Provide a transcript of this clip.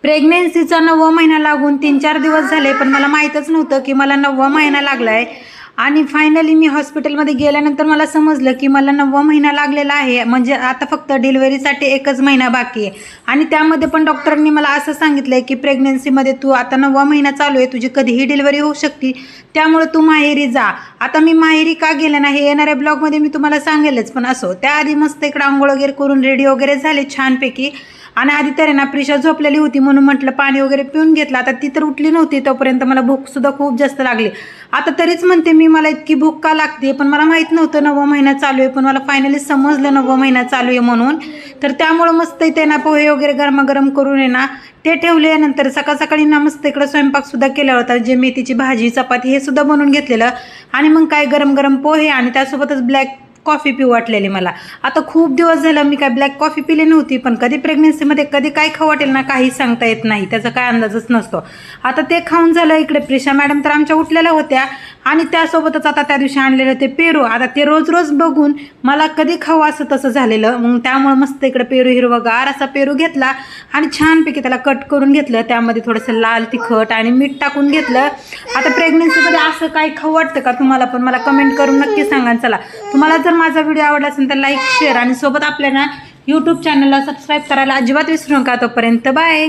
प्रेग्नेन्सीचा 9वा महिना लागून 3-4 दिवस झाले, पण मला माहीतच नव्हतं की मला 9वा महिना लागला आहे. आणि फायनली मी हॉस्पिटलमध्ये गेल्यानंतर मला समजलं की मला 9वा महिना लागलेला आहे. म्हणजे आता फक्त डिलिव्हरीसाठी 1च महिना बाकी आहे. आणि त्यामध्ये पण डॉक्टरांनी मला असं सांगितलं आहे की प्रेग्नेन्सीमध्ये तू आता 9वा महिना चालू आहे, तुझी कधीही डिलिव्हरी होऊ शकते, त्यामुळे तू माहेरी जा. आता मी माहेरी का गेले नाही येणाऱ्या ब्लॉगमध्ये मी तुम्हाला सांगेलच, पण असो त्याआधी मस्त इकडं आंघोळ वगैरे करून रेडी वगैरे झाले छानपैकी. आणि आधी तर ना प्रिशा झोपलेली होती म्हणून म्हटलं पाणी वगैरे पिऊन घेतलं. आता ती तर उठली नव्हती, तोपर्यंत मला भूकसुद्धा खूप जास्त लागली. आता तरीच म्हणते मी मला इतकी भूक का लागते, पण मला माहीत नव्हतं 9वा महिना चालू आहे, पण मला फायनली समजलं 9वा महिना चालू आहे म्हणून. तर त्यामुळं मस्त इथे ना पोहे वगैरे गरमागरम करून आहे ना ते ठेवले. नंतर सकाळ सकाळी ना मस्त इकडं स्वयंपाकसुद्धा केला होता, जे मेथीची भाजी चपाती हे सुद्धा बनवून घेतलेलं. आणि मग काय गरम गरम पोहे आणि त्यासोबतच ब्लॅक कॉफी पिऊ वाटलेली मला. आता खूप दिवस झालं मी काय ब्लॅक कॉफी पिली नव्हती, पण कधी प्रेग्नेन्सीमध्ये कधी काय खाऊ वाटेल ना काही सांगता येत नाही, त्याचा काय अंदाजच नसतो. आता ते खाऊन झालं. इकडे प्रिशा मॅडम तर आमच्या उठलेल्या होत्या आणि त्यासोबतच आता त्या दिवशी आणलेलं ते पेरू. आता ते रोज रोज बघून मला कधी खाऊ असं तसं झालेलं. मग त्यामुळे मस्त इकडे पेरू हिरवगार असा पेरू घेतला आणि छानपैकी त्याला कट करून घेतलं. त्यामध्ये थोडंसं लाल तिखट आणि मीठ टाकून घेतलं. आता प्रेग्नेन्सीमध्ये असं काही खाऊ वाटतं का तुम्हाला? पण मला कमेंट करून नक्की सांगा. चला, तुम्हाला जर माझा व्हिडिओ आवडला असेल तर लाईक शेअर आणि सोबत आपल्याला यूट्यूब चॅनलला सबस्क्राईब करायला अजिबात विसरू नका. तोपर्यंत बाय.